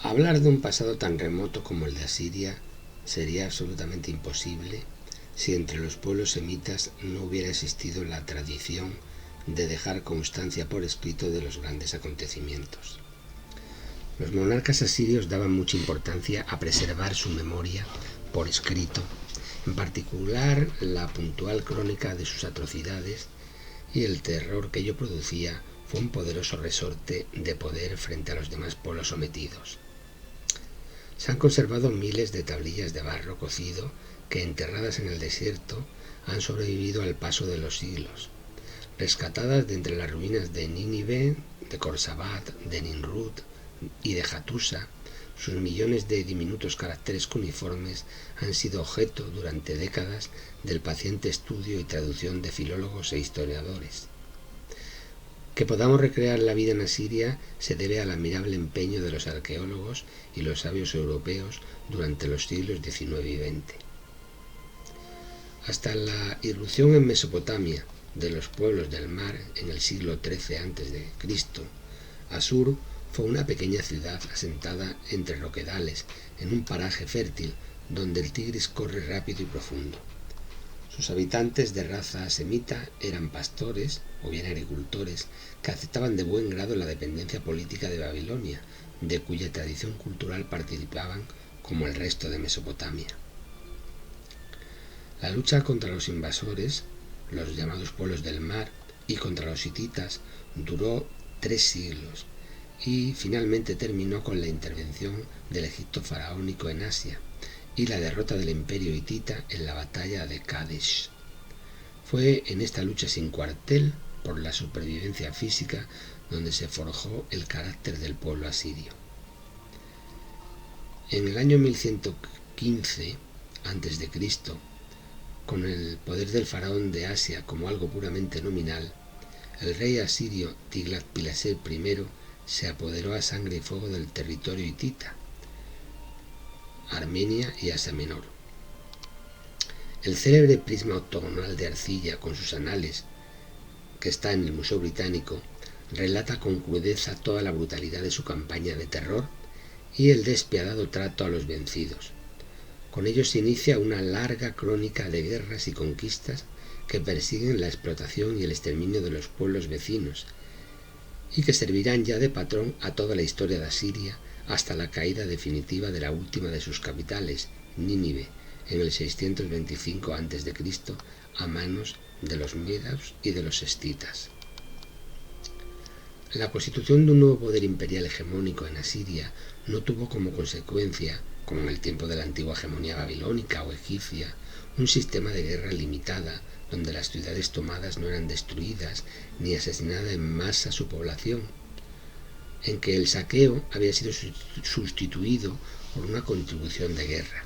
Hablar de un pasado tan remoto como el de Asiria sería absolutamente imposible si entre los pueblos semitas no hubiera existido la tradición de dejar constancia por escrito de los grandes acontecimientos. Los monarcas asirios daban mucha importancia a preservar su memoria por escrito, en particular la puntual crónica de sus atrocidades, y el terror que ello producía fue un poderoso resorte de poder frente a los demás pueblos sometidos. Se han conservado miles de tablillas de barro cocido que, enterradas en el desierto, han sobrevivido al paso de los siglos, rescatadas de entre las ruinas de Nínive, de Khorsabad, de Nimrud y de Hattusa. Sus millones de diminutos caracteres cuneiformes han sido objeto durante décadas del paciente estudio y traducción de filólogos e historiadores. Que podamos recrear la vida en Asiria se debe al admirable empeño de los arqueólogos y los sabios europeos durante los siglos XIX y XX. Hasta la irrupción en Mesopotamia de los pueblos del mar en el siglo XIII a.C., Asur fue una pequeña ciudad asentada entre roquedales en un paraje fértil donde el Tigris corre rápido y profundo. Sus habitantes, de raza semita, eran pastores o bien agricultores que aceptaban de buen grado la dependencia política de Babilonia, de cuya tradición cultural participaban como el resto de Mesopotamia. La lucha contra los invasores, los llamados pueblos del mar, y contra los hititas duró 3 siglos y finalmente terminó con la intervención del Egipto faraónico en Asia y la derrota del imperio hitita en la batalla de Kadesh. Fue en esta lucha sin cuartel por la supervivencia física donde se forjó el carácter del pueblo asirio. En el año 1115 a.C., con el poder del faraón de Asia como algo puramente nominal, el rey asirio Tiglat-Pileser I se apoderó a sangre y fuego del territorio hitita, Armenia y Asia Menor. El célebre prisma octogonal de arcilla con sus anales, que está en el Museo Británico, relata con crudeza toda la brutalidad de su campaña de terror y el despiadado trato a los vencidos. Con ello se inicia una larga crónica de guerras y conquistas que persiguen la explotación y el exterminio de los pueblos vecinos y que servirán ya de patrón a toda la historia de Asiria hasta la caída definitiva de la última de sus capitales, Nínive, en el 625 a.C., a manos de los medos y de los escitas. La constitución de un nuevo poder imperial hegemónico en Asiria no tuvo como consecuencia, como en el tiempo de la antigua hegemonía babilónica o egipcia, un sistema de guerra limitada donde las ciudades tomadas no eran destruidas ni asesinada en masa su población, en que el saqueo había sido sustituido por una contribución de guerra.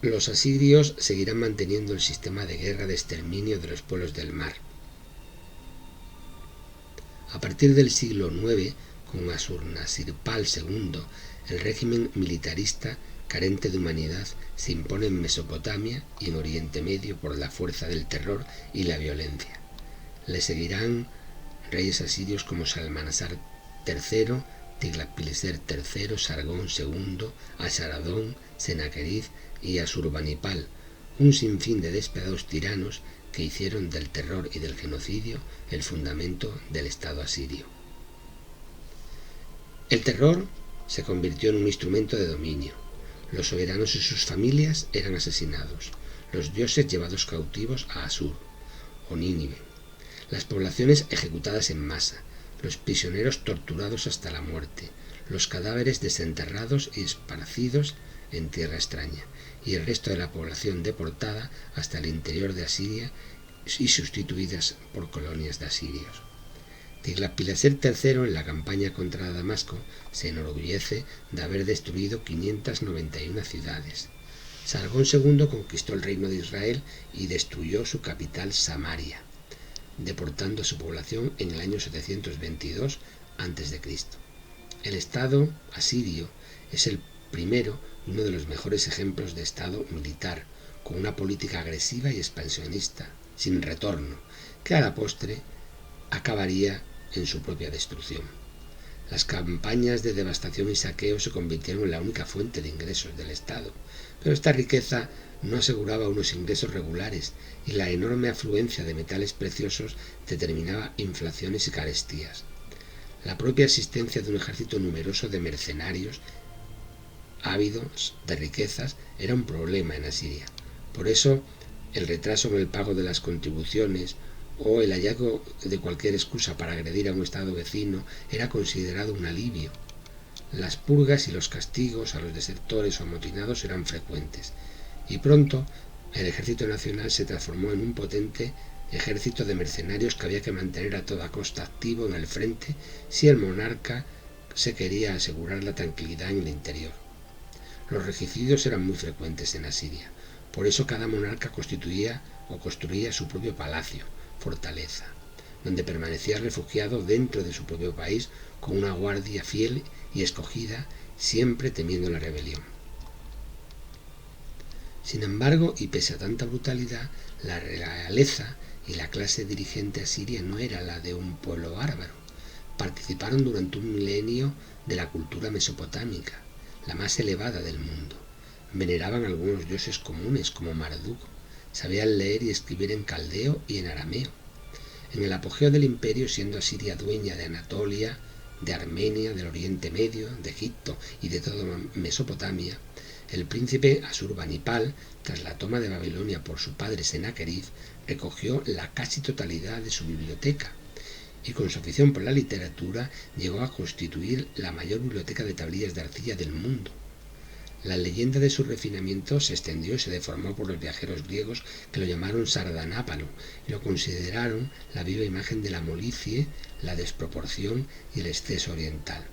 Los asirios seguirán manteniendo el sistema de guerra de exterminio de los pueblos del mar. A partir del siglo IX, con Asurnasirpal II, el régimen militarista carente de humanidad se impone en Mesopotamia y en Oriente Medio por la fuerza del terror y la violencia. Le seguirán reyes asirios como Salmanasar III, Tiglat-Pileser III, Sargón II, Asaradón, Senaquerib y Asurbanipal, un sinfín de despiadados tiranos que hicieron del terror y del genocidio el fundamento del Estado asirio. El terror se convirtió en un instrumento de dominio. Los soberanos y sus familias eran asesinados, los dioses llevados cautivos a Asur o Nínive, las poblaciones ejecutadas en masa, los prisioneros torturados hasta la muerte, los cadáveres desenterrados y esparcidos en tierra extraña, y el resto de la población deportada hasta el interior de Asiria y sustituidas por colonias de asirios. Tiglat-Pileser III, en la campaña contra Damasco, se enorgullece de haber destruido 591 ciudades. Sargón II conquistó el reino de Israel y destruyó su capital Samaria, deportando a su población en el año 722 a.C. El Estado asirio es el primero y uno de los mejores ejemplos de Estado militar, con una política agresiva y expansionista, sin retorno, que a la postre acabaría en su propia destrucción. Las campañas de devastación y saqueo se convirtieron en la única fuente de ingresos del Estado, pero esta riqueza no aseguraba unos ingresos regulares y la enorme afluencia de metales preciosos determinaba inflaciones y carestías. La propia existencia de un ejército numeroso de mercenarios ávidos de riquezas era un problema en Asiria. Por eso, el retraso en el pago de las contribuciones o el hallazgo de cualquier excusa para agredir a un estado vecino era considerado un alivio. Las purgas y los castigos a los desertores o amotinados eran frecuentes, y pronto el ejército nacional se transformó en un potente ejército de mercenarios que había que mantener a toda costa activo en el frente si el monarca se quería asegurar la tranquilidad en el interior. Los regicidios eran muy frecuentes en Asiria, por eso cada monarca constituía o construía su propio palacio, fortaleza, donde permanecía refugiado dentro de su propio país con una guardia fiel y escogida, siempre temiendo la rebelión. Sin embargo, y pese a tanta brutalidad, la realeza y la clase dirigente asiria no era la de un pueblo bárbaro. Participaron durante un milenio de la cultura mesopotámica, la más elevada del mundo. Veneraban algunos dioses comunes como Marduk. Sabían leer y escribir en caldeo y en arameo. En el apogeo del imperio, siendo Asiria dueña de Anatolia, de Armenia, del Oriente Medio, de Egipto y de toda Mesopotamia, el príncipe Asurbanipal, tras la toma de Babilonia por su padre Sennacherib, recogió la casi totalidad de su biblioteca y con su afición por la literatura llegó a constituir la mayor biblioteca de tablillas de arcilla del mundo. La leyenda de su refinamiento se extendió y se deformó por los viajeros griegos que lo llamaron Sardanápalo y lo consideraron la viva imagen de la molicie, la desproporción y el exceso oriental.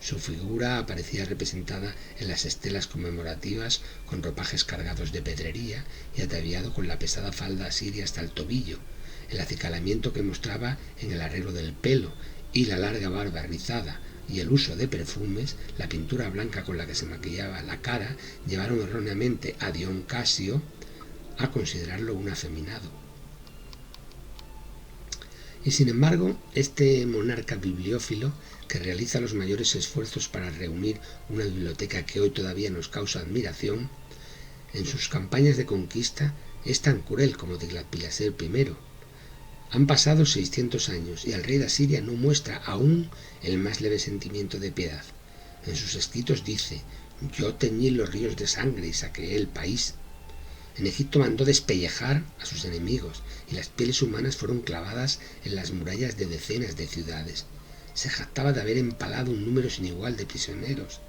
Su figura aparecía representada en las estelas conmemorativas con ropajes cargados de pedrería y ataviado con la pesada falda asiria hasta el tobillo, el acicalamiento que mostraba en el arreglo del pelo y la larga barba rizada y el uso de perfumes, la pintura blanca con la que se maquillaba la cara, llevaron erróneamente a Dion Casio a considerarlo un afeminado. Y sin embargo, este monarca bibliófilo, que realiza los mayores esfuerzos para reunir una biblioteca que hoy todavía nos causa admiración, en sus campañas de conquista es tan cruel como Tiglat-Pileser I. Han pasado 600 años y el rey de Asiria no muestra aún el más leve sentimiento de piedad. En sus escritos dice: «Yo teñí los ríos de sangre y saqueé el país». En Egipto mandó despellejar a sus enemigos y las pieles humanas fueron clavadas en las murallas de decenas de ciudades. Se jactaba de haber empalado un número sin igual de prisioneros.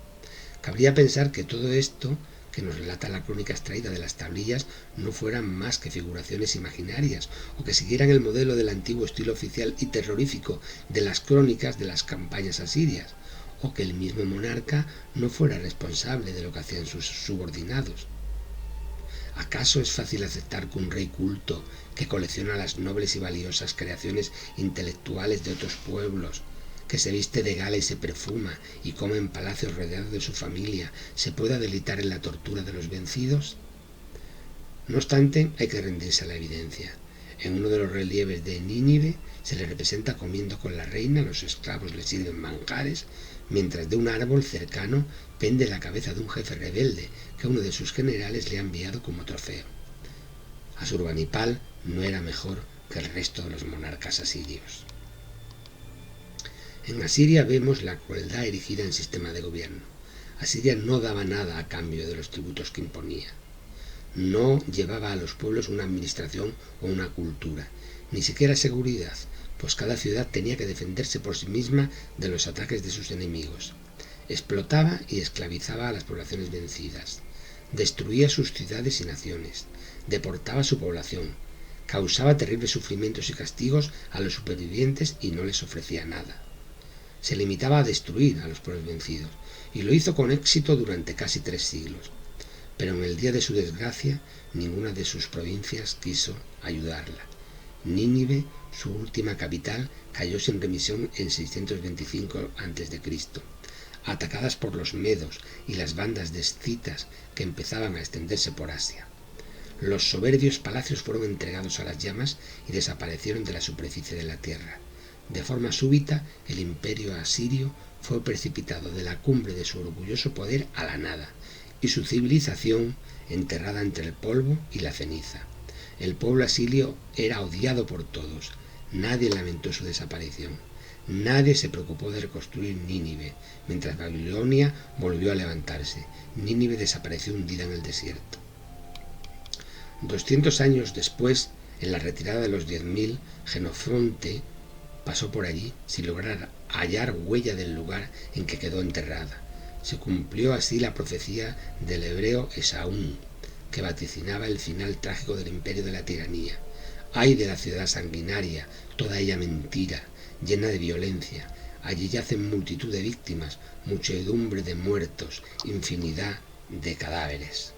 Cabría pensar que todo esto que nos relata la crónica extraída de las tablillas no fueran más que figuraciones imaginarias o que siguieran el modelo del antiguo estilo oficial y terrorífico de las crónicas de las campañas asirias, o que el mismo monarca no fuera responsable de lo que hacían sus subordinados. ¿Acaso es fácil aceptar que un rey culto, que colecciona las nobles y valiosas creaciones intelectuales de otros pueblos, que se viste de gala y se perfuma y come en palacios rodeado de su familia, se pueda deleitar en la tortura de los vencidos? No obstante, hay que rendirse a la evidencia. En uno de los relieves de Nínive se le representa comiendo con la reina, los esclavos le sirven manjares, mientras de un árbol cercano pende la cabeza de un jefe rebelde que uno de sus generales le ha enviado como trofeo. Asurbanipal no era mejor que el resto de los monarcas asirios. En Asiria vemos la crueldad erigida en sistema de gobierno. Asiria no daba nada a cambio de los tributos que imponía. No llevaba a los pueblos una administración o una cultura, ni siquiera seguridad, pues cada ciudad tenía que defenderse por sí misma de los ataques de sus enemigos. Explotaba y esclavizaba a las poblaciones vencidas. Destruía sus ciudades y naciones. Deportaba a su población. Causaba terribles sufrimientos y castigos a los supervivientes y no les ofrecía nada. Se limitaba a destruir a los pueblos vencidos, y lo hizo con éxito durante casi 3 siglos. Pero en el día de su desgracia, ninguna de sus provincias quiso ayudarla. Nínive, su última capital, cayó sin remisión en 625 a.C., atacadas por los medos y las bandas de escitas que empezaban a extenderse por Asia. Los soberbios palacios fueron entregados a las llamas y desaparecieron de la superficie de la tierra. De forma súbita, el imperio asirio fue precipitado de la cumbre de su orgulloso poder a la nada, y su civilización enterrada entre el polvo y la ceniza. El pueblo asirio era odiado por todos. Nadie lamentó su desaparición. Nadie se preocupó de reconstruir Nínive, mientras Babilonia volvió a levantarse. Nínive desapareció hundida en el desierto. 200 años después, en la retirada de los 10.000, Jenofonte pasó por allí sin lograr hallar huella del lugar en que quedó enterrada. Se cumplió así la profecía del hebreo Esaú, que vaticinaba el final trágico del imperio de la tiranía. ¡Ay de la ciudad sanguinaria, toda ella mentira, llena de violencia! Allí yacen multitud de víctimas, muchedumbre de muertos, infinidad de cadáveres.